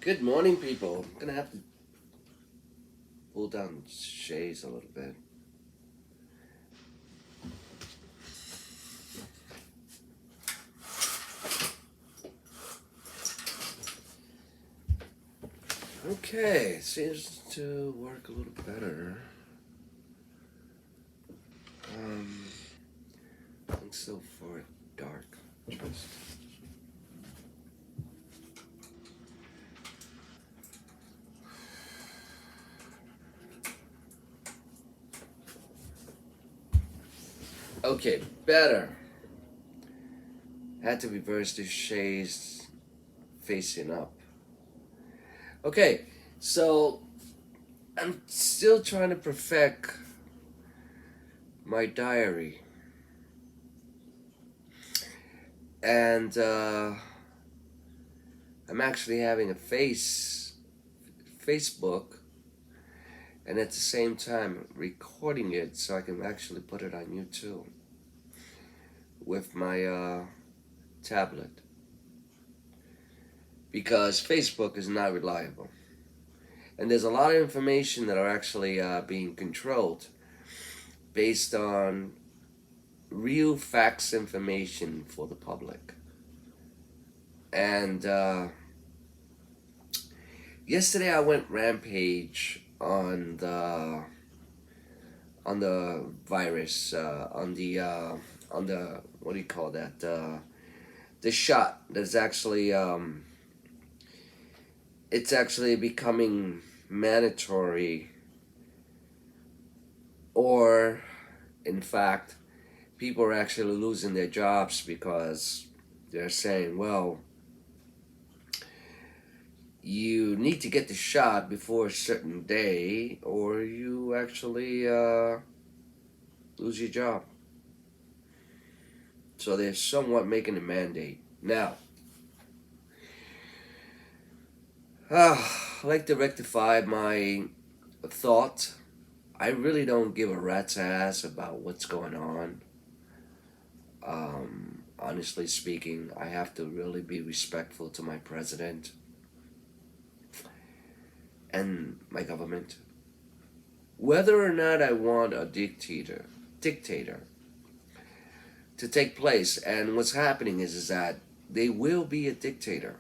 Good morning, people. I'm gonna have to pull down shades a little bit. Okay, seems to work a little better. Um, I think so far dark. Just okay, better. Had to reverse the shades facing up. Okay, so I'm still trying to perfect my diary, and I'm actually having a Facebook, and at the same time recording it so I can actually put it on YouTube with my tablet, because Facebook is not reliable, and there's a lot of information that are actually being controlled based on real facts information for the public. And yesterday I went rampage on the virus, on the, what do you call that, the shot that's actually it's actually becoming mandatory, or in fact people are actually losing their jobs because they're saying, well, you need to get the shot before a certain day or you actually lose your job. So they're somewhat making a mandate. Now, I'd like to rectify my thought. I really don't give a rat's ass about what's going on. Honestly speaking, I have to really be respectful to my president and my government. Whether or not I want a dictator to take place, and what's happening is that they will be a dictator.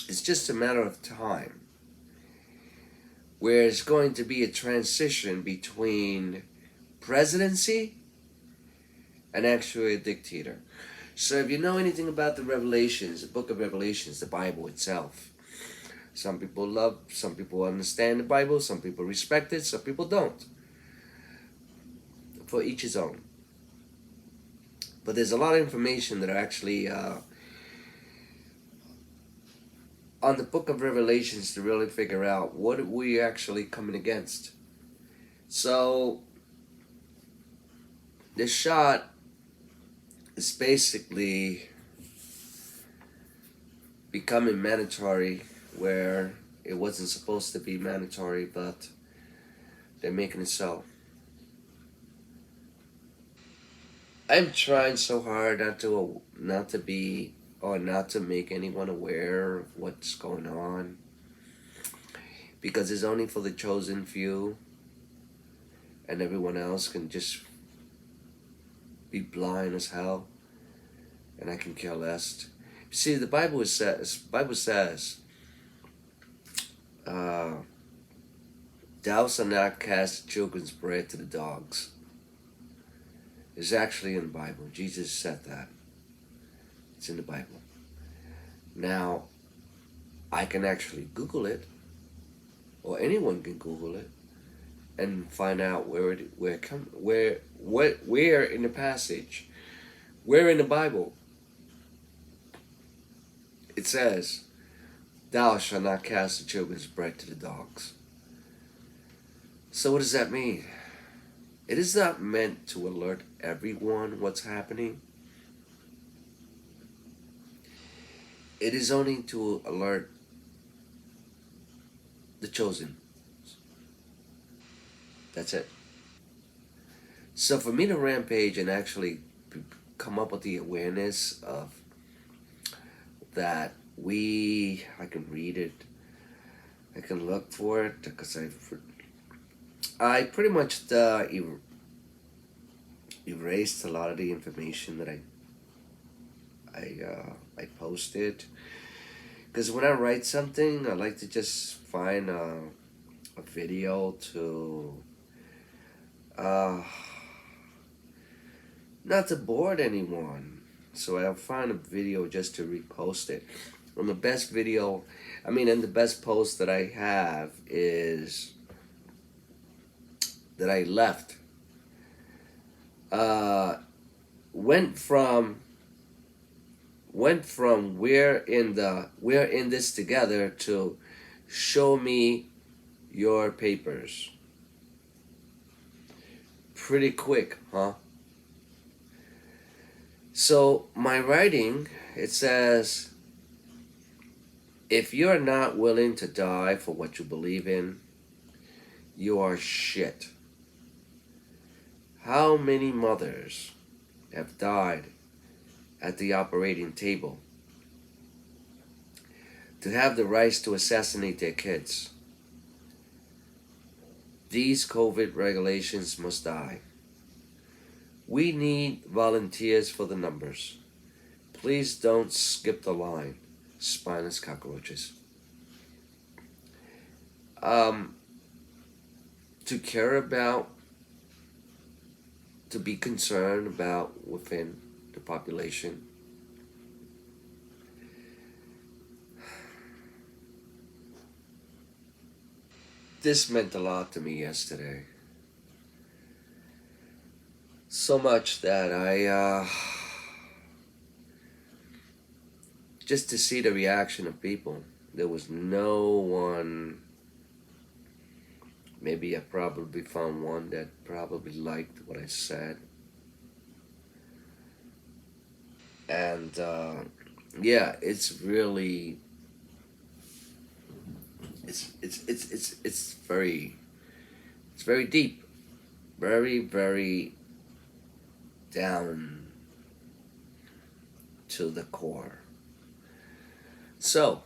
It's just a matter of time where it's going to be a transition between presidency and actually a dictator. So if you know anything about the Revelations, the book of Revelations, the Bible itself, some people love, some people understand the Bible, some people respect it, some people don't. For each his own. But there's a lot of information that are actually on the book of Revelations to really figure out what we actually coming against. So this shot is basically becoming mandatory where it wasn't supposed to be mandatory, but they're making it so. I'm trying so hard not to be, or not to make anyone aware of what's going on, because it's only for the chosen few, and everyone else can just be blind as hell, and I can care less. See, the Bible says, uh, "Thou shalt not cast children's bread to the dogs." It's actually in the Bible. Jesus said that. It's in the Bible. Now, I can actually Google it, or anyone can Google it, and find out where in the passage, where in the Bible it says, "Thou shalt not cast the children's bread to the dogs." So what does that mean? It is not meant to alert everyone what's happening. It is only to alert the chosen. That's it. So for me to rampage and actually come up with the awareness of that I can read it. I can look for it because I pretty much erased a lot of the information that I posted. Because when I write something, I like to just find a video to uh, not to bore anyone. So I'll find a video just to repost it. And the best video, and the best post that I have is that I left. Uh, went from we're in this together to show me your papers. Pretty quick, huh? So my writing, it says, if you're not willing to die for what you believe in, you are shit. How many mothers have died at the operating table to have the rights to assassinate their kids? These COVID regulations must die. We need volunteers for the numbers. Please don't skip the line, spineless cockroaches. To care about, to be concerned about within the population. This meant a lot to me yesterday. So much that just to see the reaction of people. There was no one, maybe I probably found one that probably liked what I said. And yeah, it's really, it's very deep, very down to the core. So,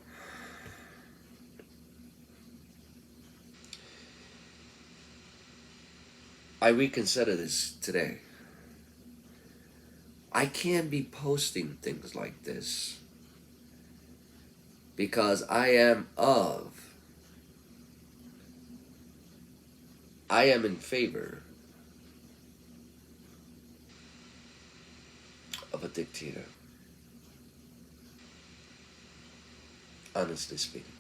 I reconsider this today. I can't be posting things like this because I am in favor of a dictator, honestly speaking.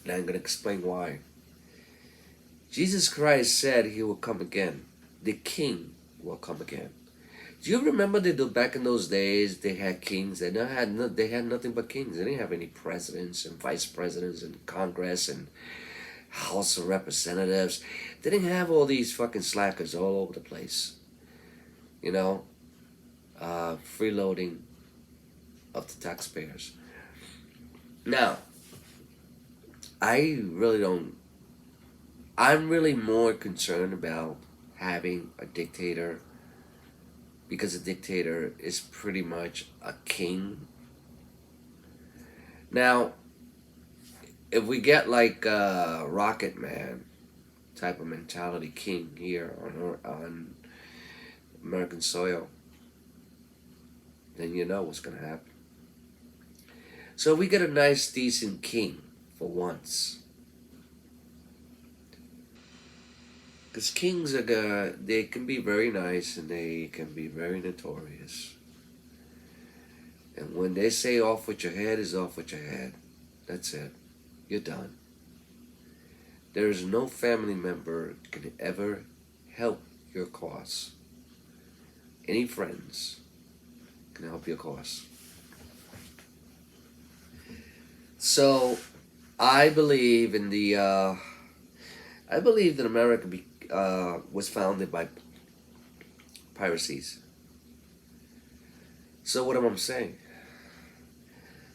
And I'm going to explain why. Jesus Christ said he will come again. The king will come again. Do you remember back in those days they had kings? They had nothing but kings. They didn't have any presidents and vice presidents and Congress and House of Representatives. They didn't have all these fucking slackers all over the place. You know, freeloading of the taxpayers. Now, I'm really more concerned about having a dictator, because a dictator is pretty much a king. Now, if we get like a Rocket Man type of mentality king here on American soil, then you know what's going to happen. So we get a nice, decent king for once. Because kings they can be very nice and they can be very notorious. And when they say off with your head is off with your head, that's it. You're done. There is no family member can ever help your cause. Any friends can help your cause. So, I believe that America was founded by piracies. So what am I saying?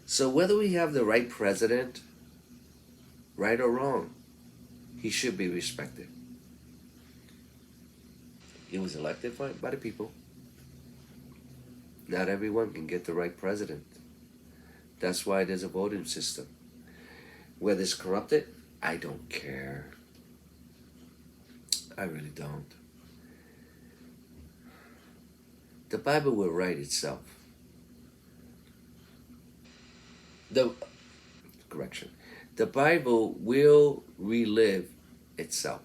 So whether we have the right president, right or wrong, he should be respected. He was elected by the people. Not everyone can get the right president. That's why there's a voting system. Whether it's corrupted, I don't care. I really don't. The Bible will write itself. The correction. The Bible will relive itself.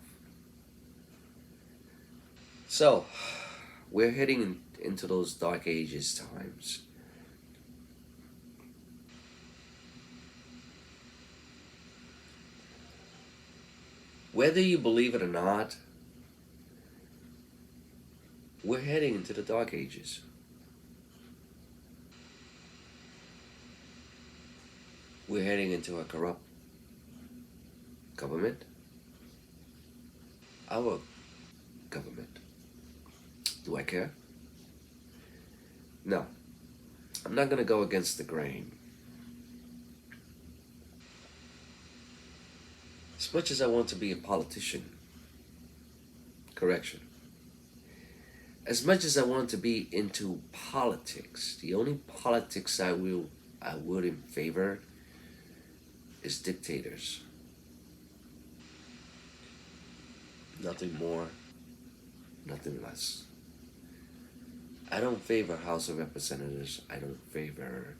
So, we're heading into those dark ages times. Whether you believe it or not, we're heading into the dark ages. We're heading into a corrupt government. Our government. Do I care? No. I'm not going to go against the grain. As much as I want to be a politician, correction. As much as I want to be into politics, the only politics I would in favor is dictators. Nothing more, nothing less. I don't favor House of Representatives. I don't favor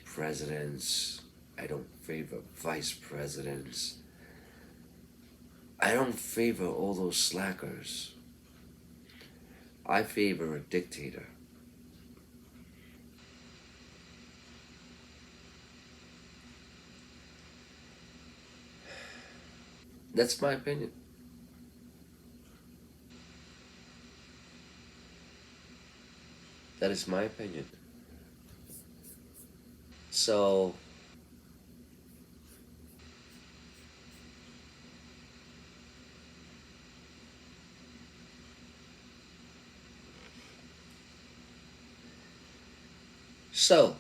presidents. I don't favor vice presidents. I don't favor all those slackers. I favor a dictator. That's my opinion. That is my opinion. So, so,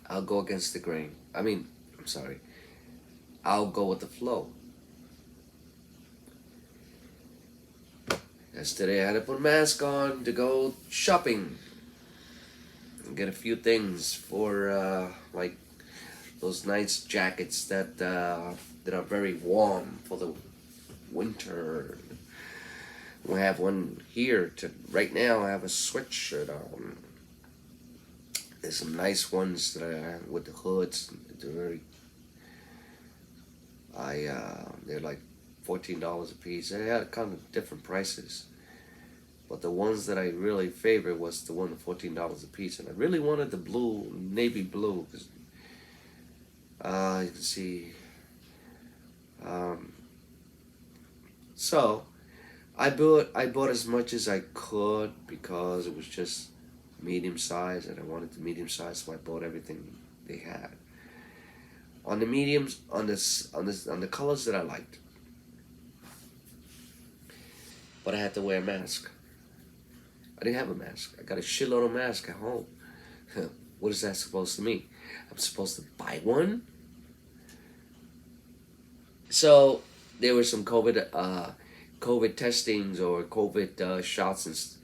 I'll go against the grain. I'm sorry. I'll go with the flow. Yesterday I had to put a mask on to go shopping and get a few things for like those nice jackets that are very warm for the winter. We have one here to right now. I have a sweatshirt on. There's some nice ones that I with the hoods. They're very. They're like $14 a piece. They had kind of different prices, but the ones that I really favored was the one at $14 a piece, and I really wanted the blue, navy blue, because you can see. Um, so I bought as much as I could because it was just medium size, and I wanted the medium size, so I bought everything they had. On the mediums, on the colors that I liked, but I had to wear a mask. I didn't have a mask. I got a shitload of masks at home. What is that supposed to mean? I'm supposed to buy one? So there were some COVID testings or COVID shots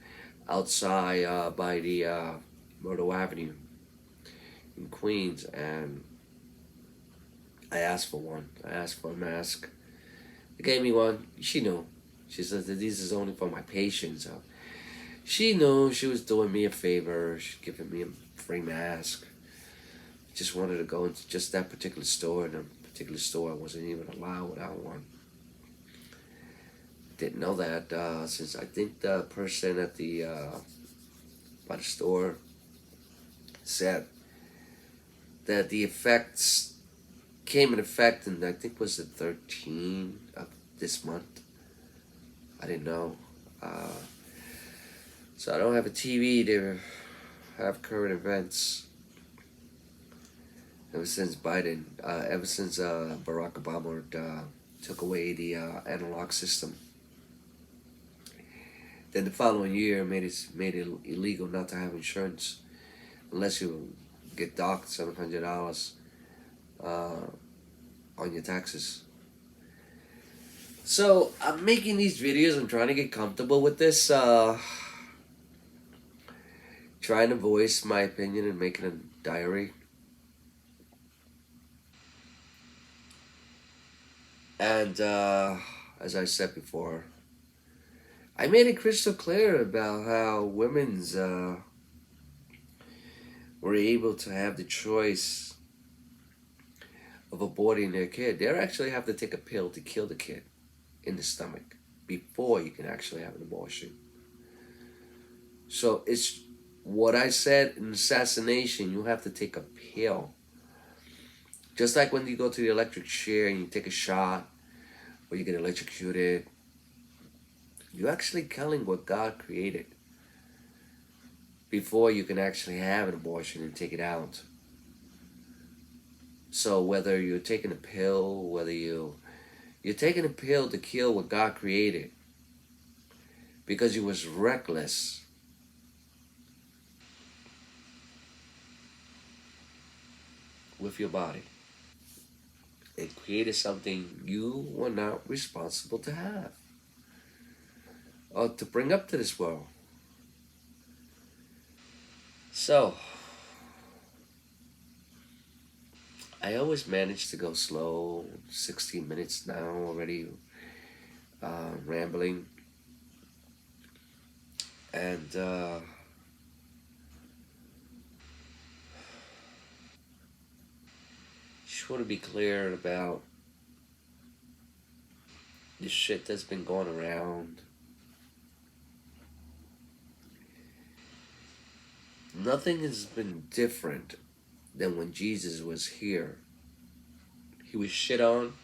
outside by the Myrtle Avenue in Queens, and I asked for one. I asked for a mask. They gave me one. She knew. She said that this is only for my patients. So she knew she was doing me a favor. She's giving me a free mask. Just wanted to go into just that particular store, and a particular store I wasn't even allowed without one. Didn't know that since I think the person at the by the store said that the effects came in effect, and I think was the 13th of this month. I didn't know. So I don't have a TV to have current events. Ever since Barack Obama took away the analog system. Then the following year made it illegal not to have insurance unless you get docked $700 on your taxes. So I'm making these videos. I'm trying to get comfortable with this. trying to voice my opinion and making a diary. And as I said before, I made it crystal clear about how women's were able to have the choice of aborting their kid. They actually have to take a pill to kill the kid in the stomach before you can actually have an abortion. So it's what I said in assassination, you have to take a pill. Just like when you go to the electric chair and you take a shot or you get electrocuted, you're actually killing what God created before you can actually have an abortion and take it out. So whether you're taking a pill, whether you're taking a pill to kill what God created because you was reckless, with your body and created something you were not responsible to have or to bring up to this world. So I always manage to go slow. 16 minutes now already, rambling. And just want to be clear about the shit that's been going around. Nothing has been different than when Jesus was here. He was shit on,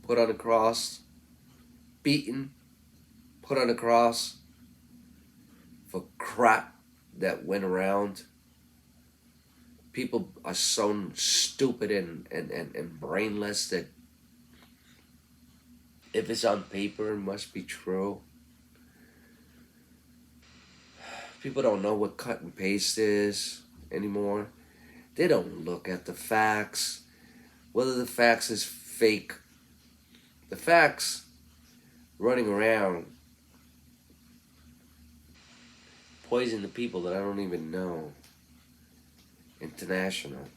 put on a cross, beaten, put on a cross for crap that went around. People are so stupid and brainless that if it's on paper, it must be true. People don't know what cut and paste is anymore. They don't look at the facts, whether the facts is fake. The facts running around poison the people that I don't even know. International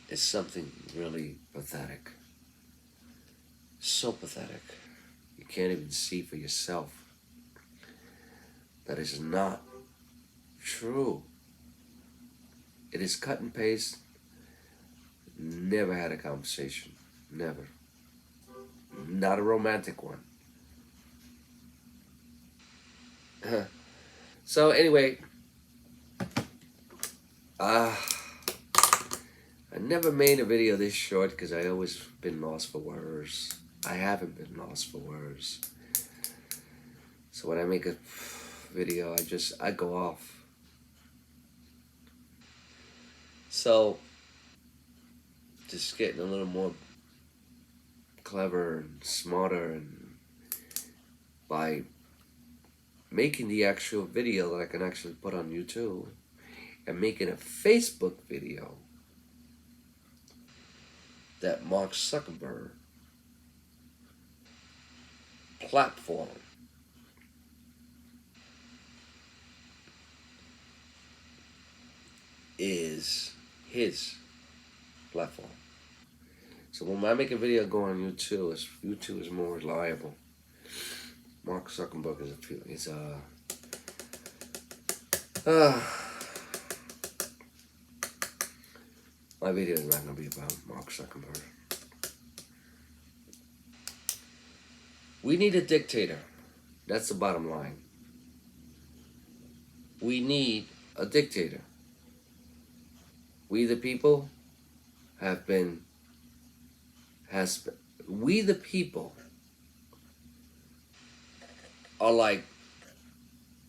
is something really pathetic. So pathetic. You can't even see for yourself. That is not true. It is cut and paste. Never had a conversation. Never. Not a romantic one. So anyway, I never made a video this short because I always been lost for words. I haven't been lost for words. So when I make a video, I go off. So just getting a little more clever and smarter, and by making the actual video that I can actually put on YouTube and making a Facebook video that Mark Zuckerberg platform is his platform. So when I make a video go on YouTube, YouTube is more reliable. Mark Zuckerberg is my video is not going to be about Mark Zuckerberg. We need a dictator. That's the bottom line. We need a dictator. We the people we the people are like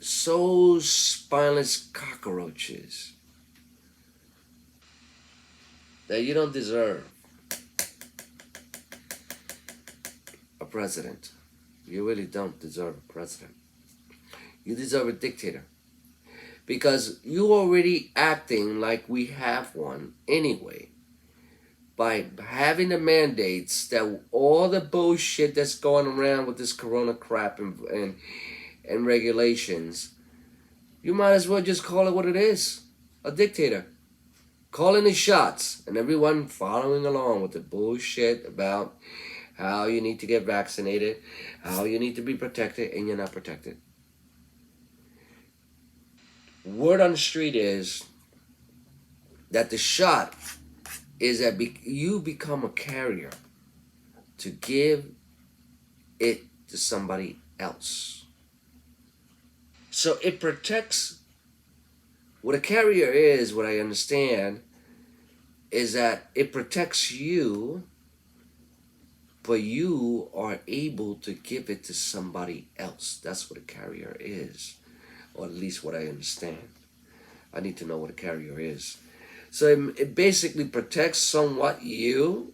so spineless cockroaches that you don't deserve a president. You really don't deserve a president. You deserve a dictator. Because you already acting like we have one anyway. By having the mandates that all the bullshit that's going around with this corona crap and regulations, You might as well just call it what it is, a dictator. Calling the shots and everyone following along with the bullshit about how you need to get vaccinated, how you need to be protected, and you're not protected. Word on the street is that the shot is that you become a carrier to give it to somebody else. So it protects. What a carrier is, what I understand, is that it protects you, but you are able to give it to somebody else. That's what a carrier is, or at least what I understand. I need to know what a carrier is. So it basically protects somewhat you,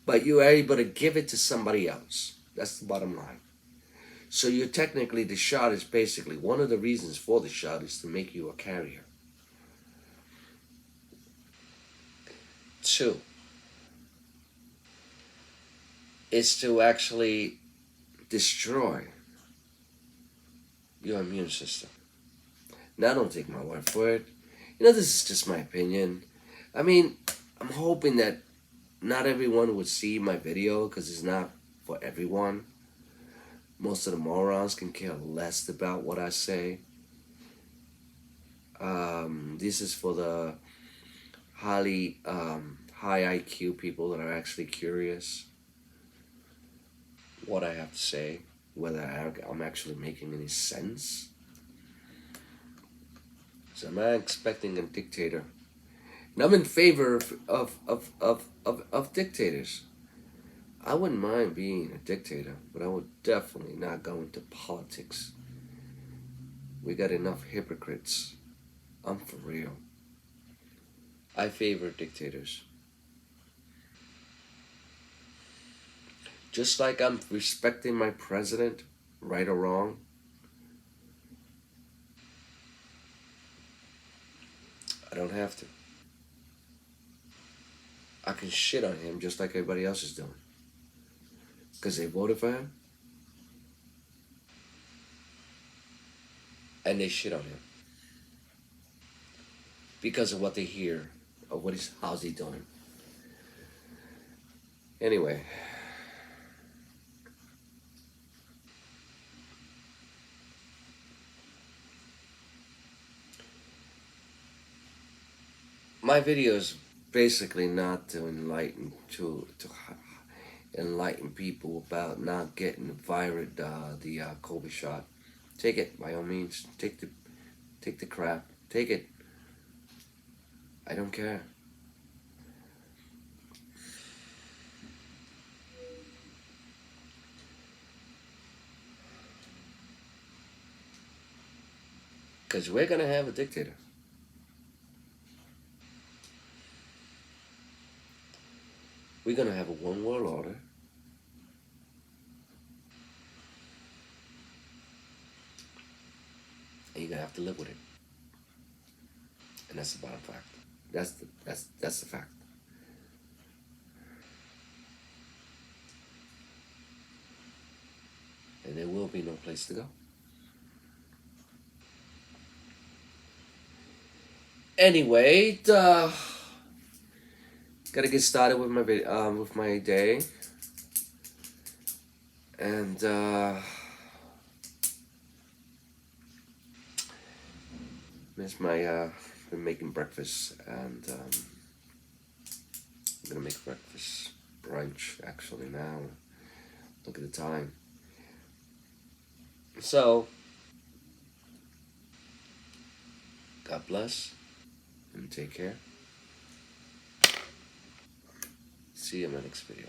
but you are able to give it to somebody else. That's the bottom line. So you technically, the shot is basically, one of the reasons for the shot is to make you a carrier. 2 is to actually destroy your immune system. Now, don't take my word for it. This is just my opinion. I mean, I'm hoping that not everyone would see my video because it's not for everyone. Most of the morons can care less about what I say. This is for the highly high IQ people that are actually curious what I have to say, whether I'm actually making any sense. So I'm not expecting a dictator. And I'm in favor of dictators. I wouldn't mind being a dictator, but I would definitely not go into politics. We got enough hypocrites. I'm for real. I favor dictators. Just like I'm respecting my president, right or wrong, I don't have to. I can shit on him just like everybody else is doing. Because they voted for him, and they shit on him. Because of what they hear, of how's he doing. Anyway. My video is basically not to enlighten people about not getting the COVID shot. Take it by all means. Take the crap. Take it. I don't care. Because we're gonna have a dictator. We're gonna have a one world order. And you're gonna have to live with it. And that's the bottom fact. That's the fact. And there will be no place to go. Anyway, gotta get started with my day, and miss my been making breakfast, and I'm gonna make breakfast brunch actually now. Look at the time. So, God bless and take care. See you in my next video.